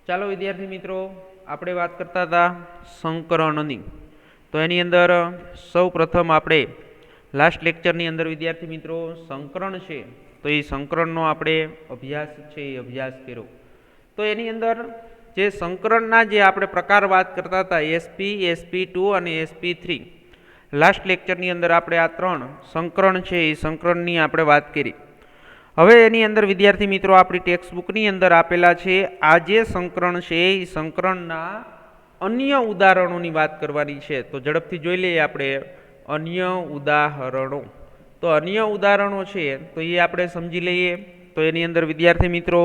ચાલો વિદ્યાર્થી મિત્રો, આપણે વાત કરતા હતા સંકરણની. તો એની અંદર સૌ પ્રથમ આપણે લાસ્ટ લેક્ચરની અંદર વિદ્યાર્થી મિત્રો સંકરણ છે, તો એ સંકરણનો આપણે અભ્યાસ છે એ અભ્યાસ કર્યો. તો એની અંદર જે સંકરણના જે આપણે પ્રકાર વાત કરતા હતા એસપી, SP2 અને SP3, લાસ્ટ લેક્ચરની અંદર આપણે આ ત્રણ સંકરણ છે એ સંકરણની આપણે વાત કરી. હવે એની અંદર વિદ્યાર્થી મિત્રો આપણી ટેક્સ્ટબુકની અંદર આપેલા છે આ જે સંકરણ છે એ સંકરણના અન્ય ઉદાહરણોની વાત કરવાની છે. તો ઝડપથી જોઈ લઈએ આપણે અન્ય ઉદાહરણો. તો અન્ય ઉદાહરણો છે તો એ આપણે સમજી લઈએ. તો એની અંદર વિદ્યાર્થી મિત્રો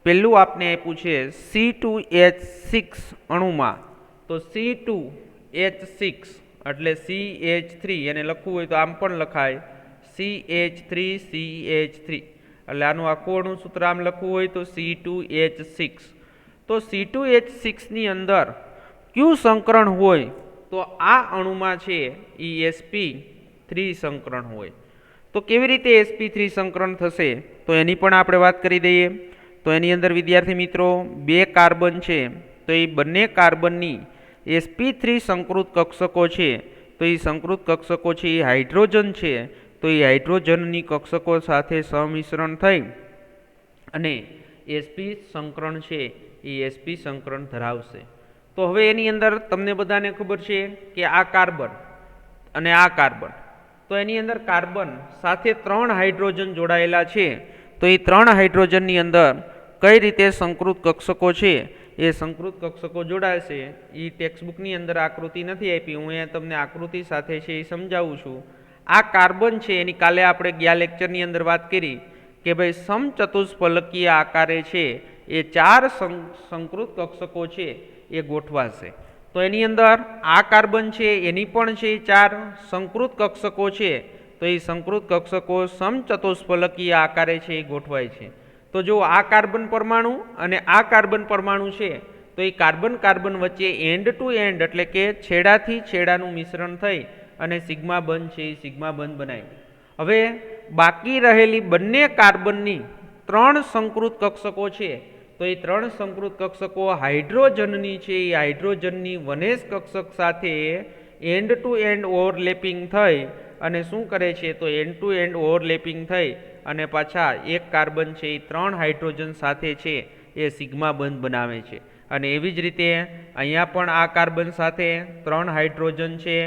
પહેલું આપને આપ્યું છે C2H6 અણુમાં. તો C2H6 એટલે CH3, એને લખવું હોય તો આમ પણ લખાય CH3CH3, એટલે આનું આખું અણુ સૂત્ર આમ લખવું હોય તો C2H6. તો C2H6 ની અંદર કયું સંકરણ હોય તો આ અણુમાં છે એ sp3 સંકરણ હોય. તો કેવી રીતે sp3 સંકરણ થશે તો એની પણ આપણે વાત કરી દઈએ. તો એની અંદર વિદ્યાર્થી મિત્રો બે કાર્બન છે, તો એ બંને કાર્બનની sp3 સંકૃત કક્ષકો છે. તો એ સંકૃત કક્ષકો છે એ હાઇડ્રોજન છે, તો એ હાઇડ્રોજનની કક્ષકો સાથે સમિશ્રણ થઈ અને sp સંકરણ છે એ sp સંકરણ ધરાવશે. તો હવે એની અંદર તમને બધાને ખબર છે કે આ કાર્બન અને આ કાર્બન, તો એની અંદર કાર્બન સાથે 3 હાઇડ્રોજન જોડાયેલા છે. તો એ 3 હાઇડ્રોજનની અંદર કઈ રીતે સંકૃત કક્ષકો છે એ સંકૃત કક્ષકો જોડાશે એ ટેક્સ્ટબુકની અંદર આકૃતિ નથી આપી, હું અહીંયા તમને આકૃતિ સાથે છે એ સમજાવું છું. આ કાર્બન છે એની કાલે આપણે ગયા લેક્ચરની અંદર વાત કરી કે ભાઈ સમચતુષ્ફલકીય આકારે છે એ 4 સંકૃત કક્ષકો છે એ ગોઠવાશે. તો એની અંદર આ કાર્બન છે એની પણ છે 4 સંકૃત કક્ષકો છે, તો એ સંકૃત કક્ષકો સમચતુષ્ફલકીય આકારે છે એ ગોઠવાય છે. તો જો આ કાર્બન પરમાણુ અને આ કાર્બન પરમાણુ છે તો એ કાર્બન કાર્બન વચ્ચે એન્ડ ટુ એન્ડ એટલે કે છેડાથી છેડાનું મિશ્રણ થઈ અને સિગ્મા બંધ છે એ સિગ્મા બંધ બનાવી. હવે બાકી રહેલી બંને કાર્બનની 3 સંકૃત કક્ષકો છે, તો એ 3 સંકૃત કક્ષકો હાઇડ્રોજનની છે એ હાઇડ્રોજનની વનેશ કક્ષક સાથે એન્ડ ટુ એન્ડ ઓવરલેપિંગ થઈ અને શું કરે છે તો એન્ડ ટુ એન્ડ ઓવરલેપિંગ થઈ અને પાછા એક કાર્બન છે એ 3 હાઇડ્રોજન સાથે છે એ સિગ્મા બંધ બનાવે છે. અને એવી જ રીતે અહીંયા પણ આ કાર્બન સાથે 3 હાઇડ્રોજન છે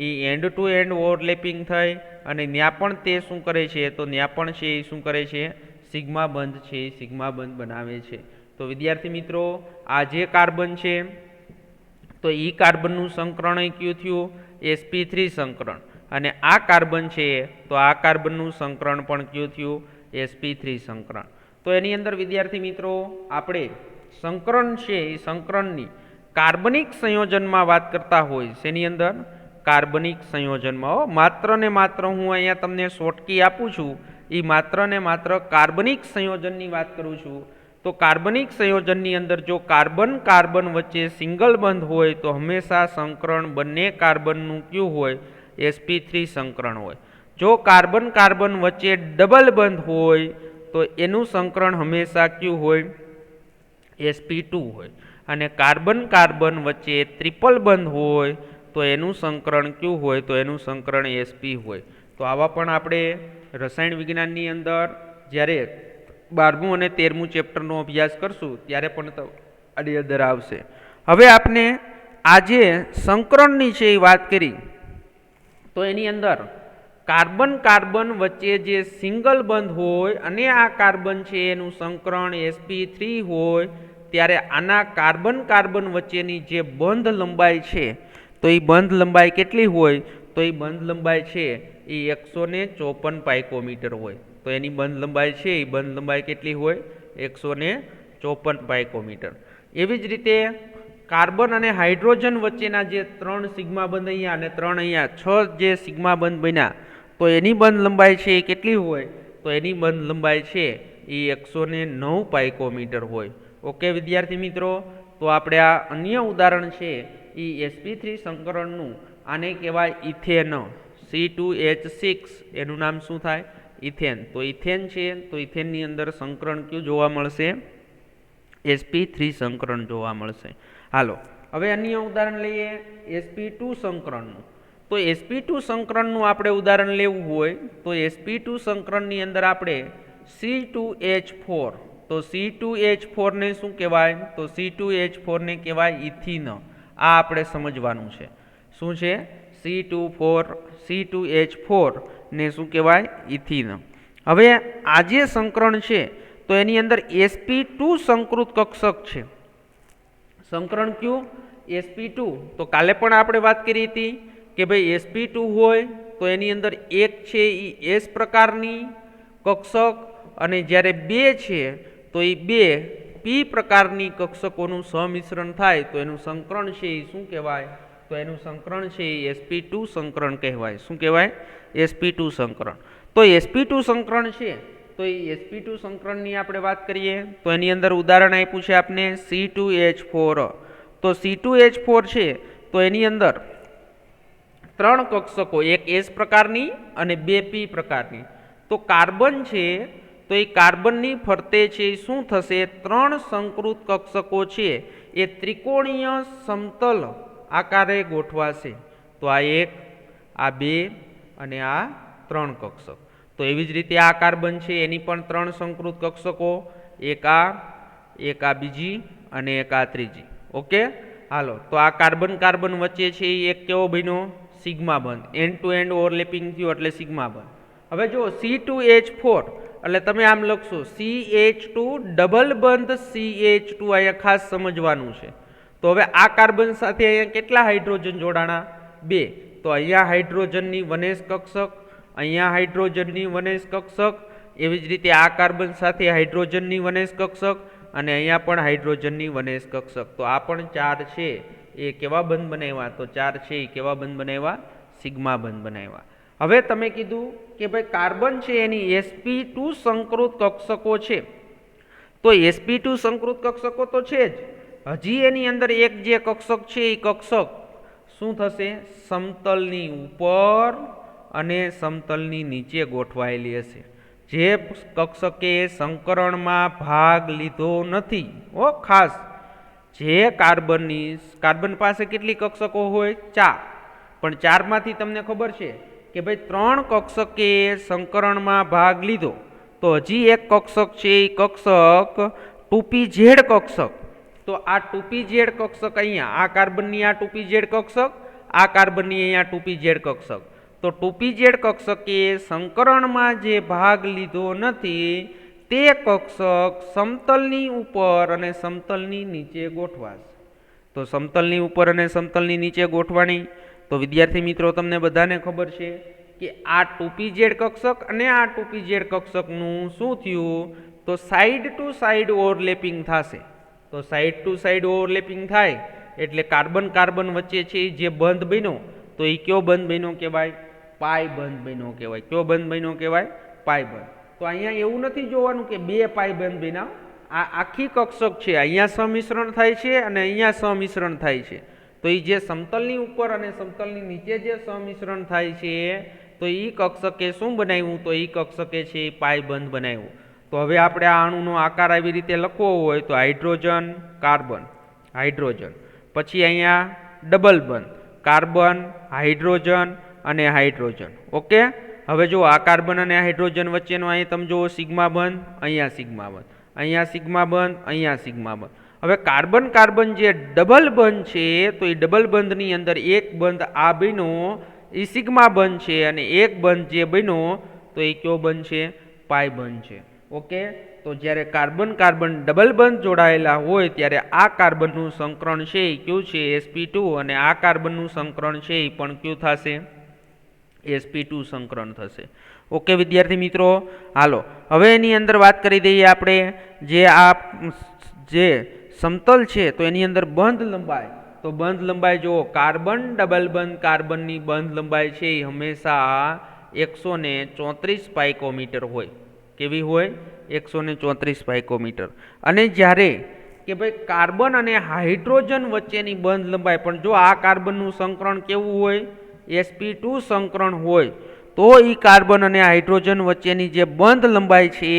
એ એન્ડ ટુ એન્ડ ઓવરલેપિંગ થઈ અને ત્યાં પણ તે શું કરે છે તો ત્યાં પણ છે એ શું કરે છે સિગ્મા બંધ છે એ સિગ્મા બંધ બનાવે છે. તો વિદ્યાર્થી મિત્રો આ જે કાર્બન છે તો એ કાર્બનનું સંકરણ કયું થયું sp3 સંકરણ, અને આ કાર્બન છે તો આ કાર્બનનું સંકરણ પણ કયું થયું sp3 સંકરણ. તો એની અંદર વિદ્યાર્થી મિત્રો આપણે સંકરણ છે એ સંકરણની કાર્બનિક સંયોજનમાં વાત કરતા હોય શેની અંદર કાર્બનિક સંયોજનમાં. માત્ર ને માત્ર હું અહીંયા તમને શોર્ટકી આપું છું, એ માત્ર ને માત્ર કાર્બનિક સંયોજનની વાત કરું છું. તો કાર્બનિક સંયોજનની અંદર જો કાર્બન કાર્બન વચ્ચે સિંગલ બંધ હોય તો હંમેશા સંકરણ બંને કાર્બનનું કયું હોય sp3 સંકરણ હોય. જો કાર્બન કાર્બન વચ્ચે ડબલ બંધ હોય તો એનું સંકરણ હંમેશા કયું હોય sp2 હોય. અને કાર્બન કાર્બન વચ્ચે ટ્રિપલ બંધ હોય તો એનું સંકરણ કયું હોય તો એનું સંકરણ sp હોય. તો આવા પણ આપણે રસાયણ વિજ્ઞાનની અંદર જ્યારે 12મું અને 13મું ચેપ્ટરનો અભ્યાસ કરશું ત્યારે પણ આની અંદર આવશે. હવે આપણે આજે સંકરણની છે એ વાત કરી તો એની અંદર કાર્બન કાર્બન વચ્ચે જે સિંગલ બંધ હોય અને આ કાર્બન છે એનું સંકરણ sp3 હોય ત્યારે આના કાર્બન કાર્બન વચ્ચેની જે બંધ લંબાઈ છે તો એ બંધ લંબાઈ કેટલી હોય તો એ બંધ લંબાઈ છે એ 154 પાઇકોમીટર હોય. તો એની બંધ લંબાઈ છે એ બંધ લંબાઈ કેટલી હોય 154 પાઇકોમીટર. એવી જ રીતે કાર્બન અને હાઇડ્રોજન વચ્ચેના જે 3 સિગ્મા બંધ અહીંયા અને 3 અહીંયા 6 જે સિગ્મા બંધ બન્યા તો એની બંધ લંબાઈ છે એ કેટલી હોય તો એની બંધ લંબાઈ છે એ 109 પાઇકોમીટર હોય. ઓકે વિદ્યાર્થી મિત્રો, તો આપણે આ અન્ય ઉદાહરણ છે એ sp3 સંકરણનું, આને કહેવાય ઇથેન. C2H6 એનું નામ શું થાય ઇથેન. તો ઇથેન છે તો ઇથેનની અંદર સંકરણ કયું જોવા મળશે sp3 સંકરણ જોવા મળશે. હાલો હવે અન્ય ઉદાહરણ લઈએ sp2 સંકરણનું. તો sp2 સંકરણનું આપણે ઉદાહરણ લેવું હોય તો sp2 સંકરણની અંદર આપણે C2H4, તો C2H4 ને શું કહેવાય? તો C2H4 ને કહેવાય ઇથિન. આ આપણે સમજવાનું છે. શું છે? C2H4 ને શું કહેવાય? ઇથિન. હવે આ જે સંકરણ છે તો એની અંદર sp2 સંકૃત કક્ષક છે. સંકરણ કયું? sp2. તો કાલે પણ આપણે વાત કરી હતી કે ભાઈ sp2 હોય તો એની અંદર એક છે એ s પ્રકારની કક્ષક અને જ્યારે બે છે તો એ બે p પ્રકારની કક્ષકોનું સમિશ્રણ થાય તો એનું સંકરણ છે એ શું કહેવાય? તો એનું સંકરણ છે એ sp2 સંકરણ કહેવાય. શું કહેવાય? sp2 સંકરણ. તો sp2 સંકરણ છે તો એ sp2 સંકરણની આપણે વાત કરીએ તો એની અંદર ઉદાહરણ આપ્યું છે આપને C2H4. તો C2H4 છે તો એની અંદર ત્રણ કક્ષકો, એક s પ્રકારની અને બે p પ્રકારની. તો કાર્બન છે તો એ કાર્બનની ફરતે છે શું થશે? ત્રણ સંકૃત કક્ષકો છે એ ત્રિકોણીય સમતલ આકારે ગોઠવાશે. તો આ એક, આ બે અને આ ત્રણ કક્ષક. તો એવી જ રીતે આ કાર્બન છે એની પણ ત્રણ સંકૃત કક્ષકો, એક આ બીજી અને એક આ ત્રીજી. ઓકે હાલો તો આ કાર્બન કાર્બન વચ્ચે છે એ એક કેવો બન્યો? સિગ્મા બંધ. એન્ડ ટુ એન્ડ ઓવરલેપિંગ થયું એટલે સિગ્મા બંધ. હવે જો C2H4 એટલે તમે આમ લખશો CH2 ડબલ બંધ CH2, અહીંયા ખાસ સમજવાનું છે. તો હવે આ કાર્બન સાથે અહીંયા કેટલા હાઇડ્રોજન જોડાણા? બે. તો અહીંયા હાઇડ્રોજનની વનેશ કક્ષક, અહીંયા હાઇડ્રોજનની વનેશ કક્ષક, એવી જ રીતે આ કાર્બન સાથે હાઇડ્રોજનની વનેશ કક્ષક અને અહીંયા પણ હાઇડ્રોજનની વનેશ કક્ષક. તો આ પણ ચાર છે એ કેવા બંધ બનાવ્યા? તો ચાર છે એ કેવા બંધ બનાવ્યા? સિગ્મા બંધ બનાવ્યા. હવે તમે કીધું કે ભાઈ કાર્બન છે એની sp2 સંકૃત કક્ષકો છે. તો sp2 સંકૃત કક્ષકો તો છે જ, હજી એની અંદર એક જે કક્ષક છે એ કક્ષક શું થશે? સમતલની ઉપર અને સમતલની નીચે ગોઠવાયેલી હશે. જે કક્ષકે સંકરણમાં ભાગ લીધો નથી. ખાસ જે કાર્બન પાસે કેટલી કક્ષકો હોય? ચાર. પણ ચારમાંથી તમને ખબર છે કે ભાઈ ત્રણ કક્ષકે સંકરણમાં ભાગ લીધો. તો હજી એક કક્ષક છે એ કક્ષક 2pz કક્ષક. તો આ 2pz કક્ષક અહીંયા આ કાર્બનની આ 2pz કક્ષક, આ કાર્બનની અહીંયા 2pz કક્ષક. તો 2pz કક્ષકે સંકરણમાં જે ભાગ લીધો નથી તે કક્ષક સમતલની ઉપર અને સમતલની નીચે ગોઠવાશે. તો સમતલની ઉપર અને સમતલની નીચે ગોઠવાણી. તો વિદ્યાર્થી મિત્રો તમને બધાને ખબર છે કે આ 2pz કક્ષક અને આ 2pz કક્ષકનું શું થયું? તો સાઈડ ટુ સાઈડ ઓવરલેપિંગ થશે. તો સાઈડ ટુ સાઈડ ઓવરલેપિંગ થાય એટલે કાર્બન કાર્બન વચ્ચે છે જે બંધ બન્યો તો એ કયો બંધ બન્યો કહેવાય? પાઈ બંધ બન્યો કહેવાય. કયો બંધ બન્યો કહેવાય? પાઈ બંધ. તો અહીંયા એવું નથી જોવાનું કે બે પાઈ બંધ બન્યા. આ આખી કક્ષક છે, અહીંયા સમિશ્રણ થાય છે અને અહીંયા સમિશ્રણ થાય છે. તો એ જે સમતલની ઉપર અને સમતલની નીચે જે સમિશ્રણ થાય છે તો એ કક્ષકે શું બનાવ્યું? તો એ કક્ષકે છે પાઈ બંધ બનાવ્યું. તો હવે આપણે આ અણુનો આકાર આવી રીતે લખવો હોય તો હાઇડ્રોજન કાર્બન, હાઇડ્રોજન, પછી અહીંયા ડબલ બંધ કાર્બન, હાઇડ્રોજન અને હાઇડ્રોજન. ઓકે હવે જો આ કાર્બન અને હાઇડ્રોજન વચ્ચેનો અહીં તમે જુઓ સિગ્મા બંધ, અહીંયા સિગ્મા બંધ, અહીંયા સિગ્મા બંધ, અહીંયા સિગ્મા બંધ. હવે કાર્બન કાર્બન જે ડબલ બંધ છે તો એ ડબલ બંધની અંદર એક બંધ આ બન્યો એ સિગ્મા બંધ છે અને એક બંધ જે બન્યો તો એ કયો બંધ છે? પાઈ બંધ છે. ઓકે તો જ્યારે કાર્બન કાર્બન ડબલ બંધ જોડાયેલા હોય ત્યારે આ કાર્બનનું સંકરણ છે એ કયું છે? sp2. અને આ કાર્બનનું સંકરણ છે એ પણ કયું થશે? sp2 સંકરણ થશે. ઓકે વિદ્યાર્થી મિત્રો હાલો હવે એની અંદર વાત કરી દઈએ આપણે જે સમતલ છે તો એની અંદર બંધ લંબાઈ. તો બંધ લંબાઈ જુઓ કાર્બન ડબલ બંધ કાર્બનની બંધ લંબાઈ છે એ હંમેશા 134 પાઇકોમીટર હોય. કેવી હોય? 134 પાઇકોમીટર. અને જ્યારે કે ભાઈ કાર્બન અને હાઇડ્રોજન વચ્ચેની બંધ લંબાઈ, પણ જો આ કાર્બનનું સંકરણ કેવું હોય? sp2 સંકરણ હોય તો એ કાર્બન અને હાઇડ્રોજન વચ્ચેની જે બંધ લંબાઈ છે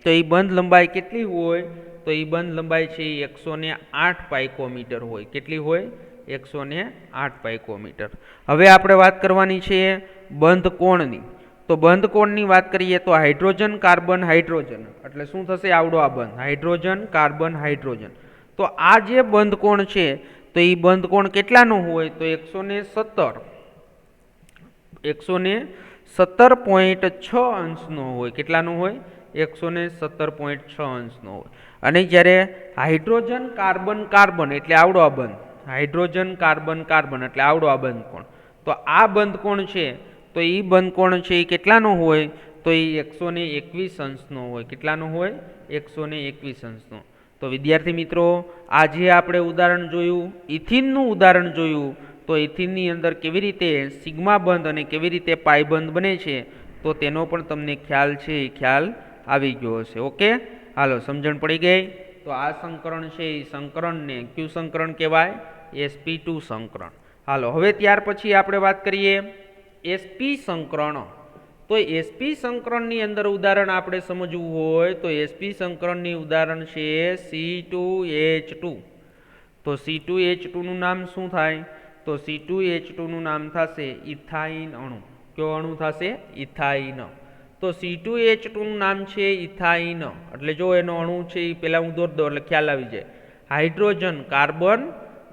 તો એ બંધ લંબાઈ કેટલી હોય? તો એ બંધ લંબાઈ છે એ 108 પાઇકોમીટર હોય. કેટલી હોય? 108 પાઇકોમીટર. હવે આપણે વાત કરવાની છે બંધ કોણની. તો બંધ કોણની વાત કરીએ તો હાઇડ્રોજન કાર્બન હાઇડ્રોજન એટલે શું થશે? આવડો આ બંધ હાઇડ્રોજન કાર્બન હાઇડ્રોજન. તો આ જે બંધ કોણ છે તો એ બંધ કોણ કેટલાનો હોય? તો 117.6 અંશનો હોય. કેટલાનો હોય? 117.6 અંશનો હોય. અને જ્યારે હાઇડ્રોજન કાર્બન કાર્બન એટલે આવડો આ બંધ, હાઇડ્રોજન કાર્બન કાર્બન એટલે આવડો આ બંધ કોણ. તો આ બંધ કોણ છે તો એ બંધ કોણ છે એ કેટલાનો હોય? તો એ 121 અંશનો હોય. કેટલાનો હોય? 121 અંશનો. તો વિદ્યાર્થી મિત્રો, આજે આપણે ઉદાહરણ જોયું, ઇથિનનું ઉદાહરણ જોયું. તો ઇથિનની અંદર કેવી રીતે સિગ્મા બંધ અને કેવી રીતે પાઈ બંધ બને છે તો તેનો પણ તમને ખ્યાલ છે એ ખ્યાલ આવી ગયો હશે. ઓકે, હાલો, સમજણ પડી ગઈ? તો આ સંકરણ છે એ સંકરણને કયું સંકરણ કહેવાય? sp2 સંકરણ. હાલો, હવે ત્યાર પછી આપણે વાત કરીએ sp સંકરણ. તો sp સંકરણની અંદર ઉદાહરણ આપણે સમજવું હોય તો sp સંકરણની ઉદાહરણ છે C2H2. તો C2H2 નું નામ શું થાય? તો C2H2 નું નામ થશે ઇથાઇન અણુ. કયો અણુ થશે? ઇથાઇન. તો C2H2 નું નામ છે ઇથાઇન. એટલે જો એનો અણુ છે એ પહેલા હું દોર દો એટલે ખ્યાલ આવી જાય. હાઇડ્રોજન કાર્બન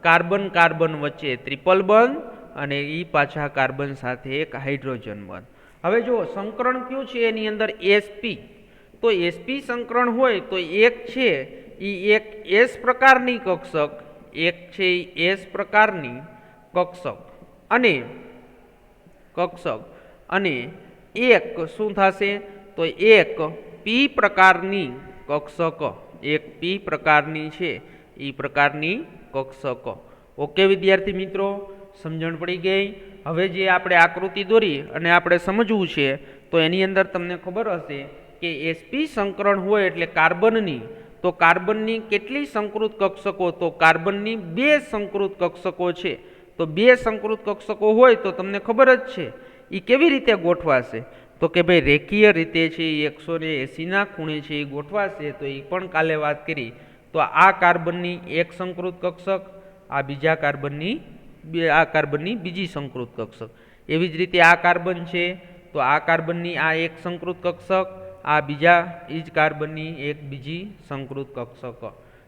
કાર્બન કાર્બન વચ્ચે ટ્રિપલ બંધ અને એ પાછા કાર્બન સાથે એક હાઇડ્રોજન બંધ. હવે જો સંકરણ કયું છે એની અંદર sp. તો sp સંકરણ હોય તો એક છે એ એક s પ્રકારની કક્ષક, એક છે એ s પ્રકારની કક્ષક અને એક શું થશે? તો એક p પ્રકારની કક્ષક, એક p પ્રકારની છે એ પ્રકારની કક્ષક. ઓકે વિદ્યાર્થી મિત્રો, સમજણ પડી ગઈ? હવે જે આપણે આકૃતિ દોરી અને આપણે સમજવું છે તો એની અંદર તમને ખબર હશે કે sp સંકરણ હોય એટલે કાર્બનની, તો કાર્બનની કેટલી સંકૃત કક્ષકો? તો કાર્બનની 2 સંકૃત કક્ષકો છે. તો 2 સંકૃત કક્ષકો હોય તો તમને ખબર જ છે એ કેવી રીતે ગોઠવાશે? તો કે ભાઈ રેખીય રીતે છે એ 180ના ખૂણે છે એ ગોઠવાશે. તો એ પણ કાલે વાત કરી. તો આ કાર્બનની એક સંકૃત કક્ષક, આ બીજા કાર્બનની બીજી સંકૃત કક્ષક. એવી જ રીતે આ કાર્બન છે તો આ કાર્બનની આ એક સંકૃત કક્ષક, આ બીજા એ જ કાર્બનની એક બીજી સંકૃત કક્ષક.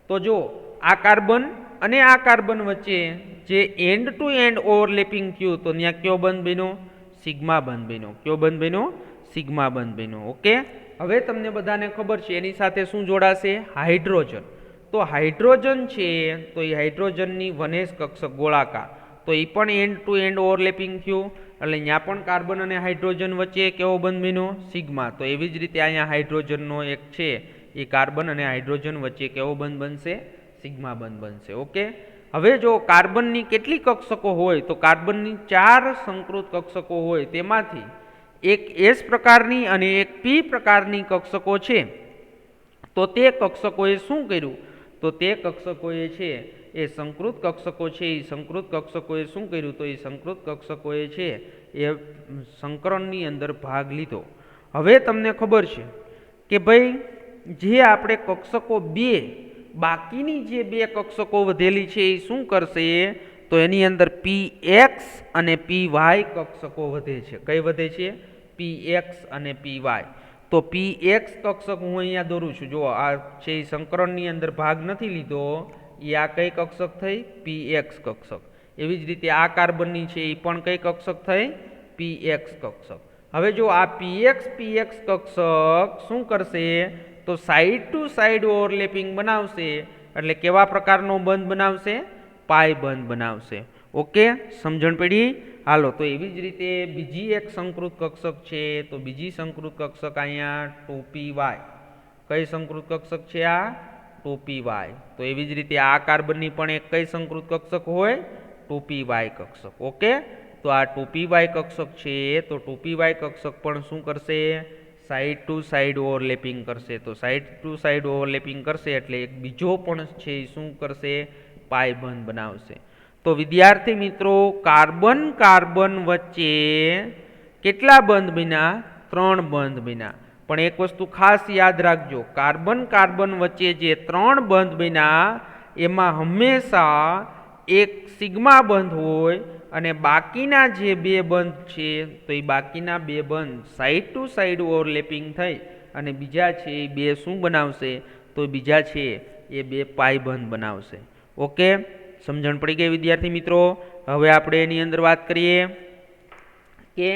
તો જો આ કાર્બન અને આ કાર્બન વચ્ચે જે એન્ડ ટુ એન્ડ ઓવરલેપિંગ થયું તો ત્યાં કયો બંધ બન્યો? સિગ્મા બંધ બન્યો. કયો બંધ બન્યો? સિગ્મા બંધ બન્યો. ઓકે, હવે તમને બધાને ખબર છે એની સાથે શું જોડાશે? હાઇડ્રોજન. તો હાઇડ્રોજન છે તો એ હાઇડ્રોજનની 1s કક્ષક ગોળાકાર. તો એ પણ એન્ડ ટુ એન્ડ ઓવરલેપિંગ થયું એટલે ત્યાં પણ કાર્બન અને હાઇડ્રોજન વચ્ચે કેવો બંધ બન્યો? સિગ્મા. તો એવી જ રીતે અહીંયા હાઇડ્રોજનનો એક છે એ કાર્બન અને હાઇડ્રોજન વચ્ચે કેવો બંધ બનશે? સિગ્મા બંધ બનશે. ઓકે, હવે જો કાર્બનની કેટલી કક્ષકો હોય તો કાર્બનની 4 સંકૃત કક્ષકો હોય. તેમાંથી એક s પ્રકારની અને એક p પ્રકારની કક્ષકો છે. તો તે કક્ષકોએ શું કર્યું? તો તે કક્ષકોએ છે એ સંકૃત કક્ષકો છે એ સંકૃત કક્ષકોએ શું કર્યું? તો એ સંકૃત કક્ષકોએ છે એ સંકરણની અંદર ભાગ લીધો. હવે તમને ખબર છે કે ભાઈ જે આપણે કક્ષકો 2 બાકીની જે 2 કક્ષકો વધેલી છે એ શું કરશે? તો એની અંદર px અને py કક્ષકો વધે છે. કઈ વધે છે? px અને py. તો px કક્ષક હું અહીંયા દોરું છું. જો આ છે એ સંકરણની અંદર ભાગ નથી લીધો એ આ કઈ કક્ષક થઈ? px કક્ષક. એવી જ રીતે આ કાર્બનની છે એ પણ કઈ કક્ષક થઈ? px કક્ષક. હવે જો આ px કક્ષક શું કરશે? તો સાઈડ ટુ સાઈડ ઓવરલેપિંગ બનાવશે. એટલે કેવા પ્રકારનો બંધ બનાવશે? પાઈ બંધ બનાવશે. ઓકે, સમજણ પડી? હાલો, તો એવી જ રીતે બીજી એક સંકૃત કક્ષક છે. તો બીજી સંકૃત કક્ષક અહીંયા 2py. કઈ સંકૃત કક્ષક છે આ? 2py. તો એવી જ રીતે આ કાર્બનની પણ એક કઈ સંકૃત કક્ષક હોય? 2py કક્ષક. ઓકે, તો આ 2py કક્ષક છે તો 2py કક્ષક પણ શું કરશે? સાઈડ ટુ સાઈડ ઓવરલેપિંગ કરશે. તો સાઈડ ટુ સાઈડ ઓવરલેપિંગ કરશે એટલે એક બીજો પણ છે એ શું કરશે? પાઈ બંધ બનાવશે. તો વિદ્યાર્થી મિત્રો, કાર્બન કાર્બન વચ્ચે કેટલા બંધ બન્યા? 3 બંધ બન્યા. પણ એક વસ્તુ ખાસ યાદ રાખજો, કાર્બન કાર્બન વચ્ચે જે 3 બંધ બન્યા એમાં હંમેશા એક સિગ્મા બંધ હોય અને બાકીના જે 2 બંધ છે તો એ બાકીના 2 બંધ સાઈડ ટુ સાઈડ ઓવરલેપિંગ થઈ અને બીજા છે એ 2 શું બનાવશે, તો બીજા છે એ 2 પાઈ બંધ બનાવશે. ઓકે, સમજણ પડી ગઈ વિદ્યાર્થી મિત્રો? હવે આપણે એની અંદર વાત કરીએ કે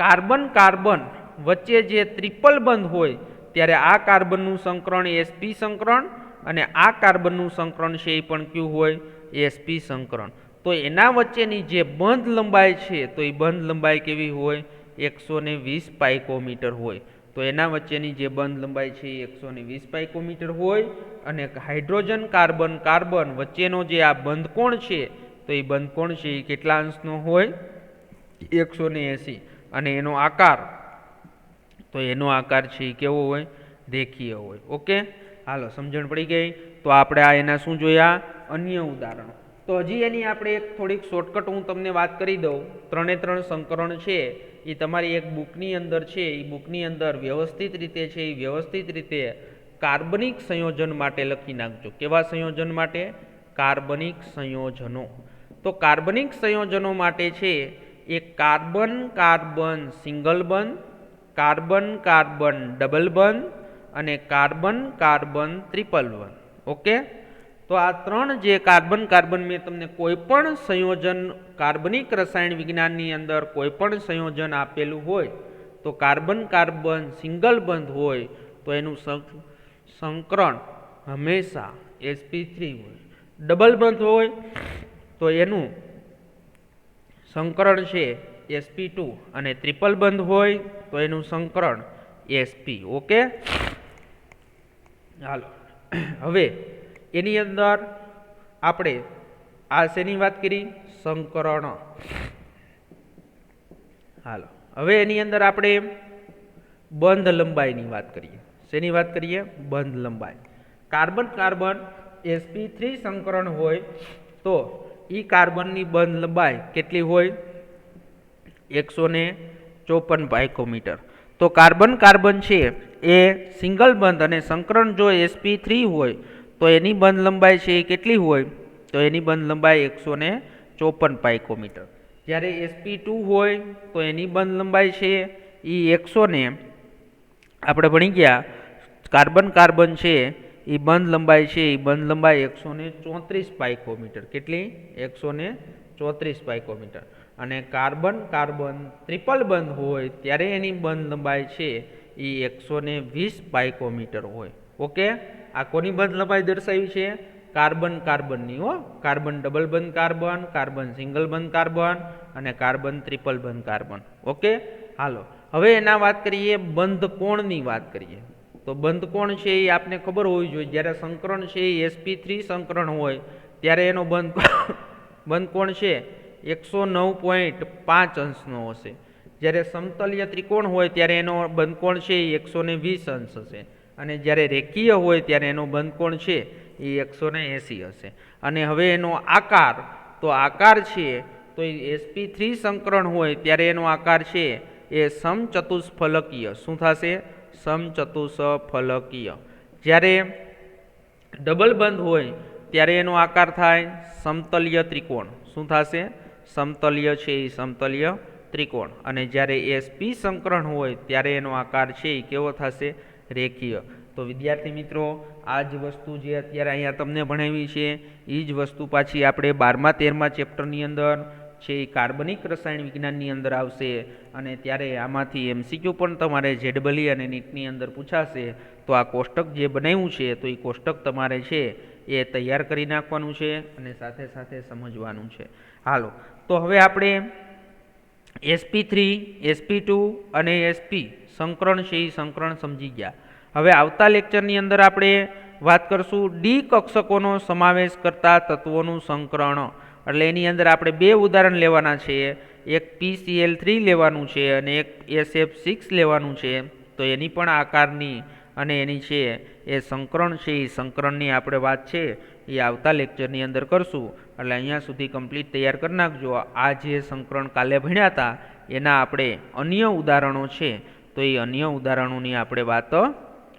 કાર્બન કાર્બન વચ્ચે જે ટ્રિપલ બંધ હોય ત્યારે આ કાર્બનનું સંકરણ sp સંકરણ અને આ કાર્બનનું સંકરણ છે એ પણ કયું હોય, sp સંકરણ. તો એના વચ્ચેની જે બંધ લંબાઈ છે તો એ બંધ લંબાઈ કેવી હોય, 120 પાઇકોમીટર હોય. તો એના વચ્ચેની જે બંધ લંબાઈ છે એ 120 પાઇકોમીટર હોય અને હાઇડ્રોજન કાર્બન કાર્બન વચ્ચેનો જે આ બંધ કોણ છે તો એ બંધ કોણ છે એ કેટલા અંશનો હોય, 180. અને એનો આકાર, તો એનો આકાર છે એ કેવો હોય, રેખીય હોય. ઓકે, હાલો સમજણ પડી ગઈ? તો આપણે આ એના શું જોયા, અન્ય ઉદાહરણો. તો હજી એની આપણે એક થોડીક શોર્ટકટ હું તમને વાત કરી દઉં. 3 સંકરણ છે એ તમારી એક બુકની અંદર છે, એ બુકની અંદર વ્યવસ્થિત રીતે છે એ વ્યવસ્થિત રીતે કાર્બનિક સંયોજન માટે લખી નાખજો. કેવા સંયોજન માટે? કાર્બનિક સંયોજનો. તો કાર્બનિક સંયોજનો માટે છે એ કાર્બન કાર્બન સિંગલ બંધ, કાર્બન કાર્બન ડબલ બંધ અને કાર્બન કાર્બન ટ્રિપલ બંધ. ઓકે, તો આ 3 જે કાર્બન કાર્બન મેં તમને કોઈ પણ સંયોજન કાર્બનિક રસાયણ વિજ્ઞાનની અંદર કોઈ પણ સંયોજન આપેલું હોય તો કાર્બન કાર્બન સિંગલ બંધ હોય તો એનું સંકરણ હંમેશા sp3 હોય. ડબલ બંધ હોય તો એનું સંકરણ છે sp2 અને ટ્રિપલ બંધ હોય તો એનું સંકરણ sp. ઓકે, હાલો હવે એની અંદર આપણે આ શેની વાત કરી, સંકરણ. હાલો હવે એની અંદર આપણે બંધ લંબાઈની વાત કરીએ. શેની વાત કરીએ, બંધ લંબાઈ. કાર્બન કાર્બન sp3 સંકરણ હોય તો ઈ કાર્બનની બંધ લંબાઈ કેટલી હોય, 154 પાઇકોમીટર. તો કાર્બન કાર્બન છે એ સિંગલ બંધ અને સંકરણ જો sp3 હોય તો એની બંધ લંબાઈ છે એ કેટલી હોય, તો એની બંધ લંબાઈ 154 પાઇકોમીટર. જ્યારે sp2 હોય તો એની બંધ લંબાઈ છે એ 100 આપણે ભણી ગયા કાર્બન કાર્બન છે એ બંધ લંબાઈ છે એ બંધ લંબાઈ 134 પાઇકોમીટર. કેટલી, 134 પાઇકોમીટર. અને કાર્બન કાર્બન ટ્રિપલ બંધ હોય ત્યારે એની બંધ લંબાઈ છે એ 120 પાઇકોમીટર હોય. ઓકે, આ કોની બંધ લંબાઈ દર્શાવી છે, કાર્બન કાર્બનની. કાર્બન ડબલ બંધ કાર્બન, કાર્બન સિંગલ બંધ કાર્બન અને કાર્બન ટ્રિપલ બંધ કાર્બન. ઓકે, હાલો હવે એના વાત કરીએ બંધ કોણની વાત કરીએ. તો બંધ કોણ છે એ આપને ખબર હોવી જોઈએ. જ્યારે સંકરણ છે એ sp3 સંકરણ હોય ત્યારે એનો બંધ કોણ છે 109.5 અંશનો હશે. જ્યારે સમતલીય ત્રિકોણ હોય ત્યારે એનો બંધ કોણ છે એ 120 અંશ હશે. અને જ્યારે રેખીય હોય ત્યારે એનો બંધ કોણ છે એ 180 હશે. અને હવે એનો આકાર, તો આકાર છે તો એ sp3 સંકરણ હોય ત્યારે એનો આકાર છે એ સમચતુષ્ફલકીય. શું થશે, સમચતુષ્ફલકીય. જ્યારે ડબલ બંધ હોય ત્યારે એનો આકાર થાય સમતલીય ત્રિકોણ. શું થશે, સમતલીય છે એ સમતલીય ત્રિકોણ. અને જ્યારે sp સંકરણ હોય ત્યારે એનો આકાર છે એ કેવો થશે, રેખીય. તો વિદ્યાર્થી મિત્રો આ જ વસ્તુ જે અત્યારે અહીંયા તમને ભણાવી છે એ જ વસ્તુ પાછી આપણે 12મા 13મા ચેપ્ટરની અંદર છે એ કાર્બનિક રસાયણ વિજ્ઞાનની અંદર આવશે. અને ત્યારે આમાંથી MCQ પણ તમારે ZEE અને નીટની અંદર પૂછાશે. તો આ કોષ્ટક જે બનાવ્યું છે તો એ કોષ્ટક તમારે છે એ તૈયાર કરી નાખવાનું છે અને સાથે સાથે સમજવાનું છે. હાલો તો હવે આપણે sp3 sp2 અને sp સંકરણ છે એ સંકરણ સમજી ગયા. હવે આવતા લેક્ચરની અંદર આપણે વાત કરશું ડી કક્ષકોનો સમાવેશ કરતા તત્વોનું સંકરણ. એટલે એની અંદર આપણે 2 ઉદાહરણ લેવાના છે. એક PCl3 લેવાનું છે અને એક SF6 લેવાનું છે. તો એની પણ આકારની અને એની છે એ સંકરણ છે એ સંકરણની આપણે વાત છે એ આવતા લેક્ચરની અંદર કરશું. એટલે અહીંયા સુધી કમ્પ્લીટ તૈયાર કરી નાખજો. આ જે સંકરણ કાલે ભણ્યા હતા એના આપણે અન્ય ઉદાહરણો છે તો એ અન્ય ઉદાહરણોની આપણે વાત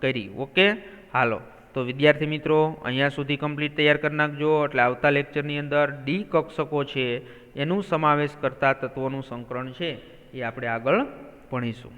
કરી. ઓકે, હાલો તો વિદ્યાર્થી મિત્રો અહીંયા સુધી કમ્પ્લીટ તૈયાર કરી નાખજો. એટલે આવતા લેક્ચરની અંદર ડી કક્ષકો છે એનું સમાવેશ કરતા તત્વોનું સંકરણ છે એ આપણે આગળ ભણીશું.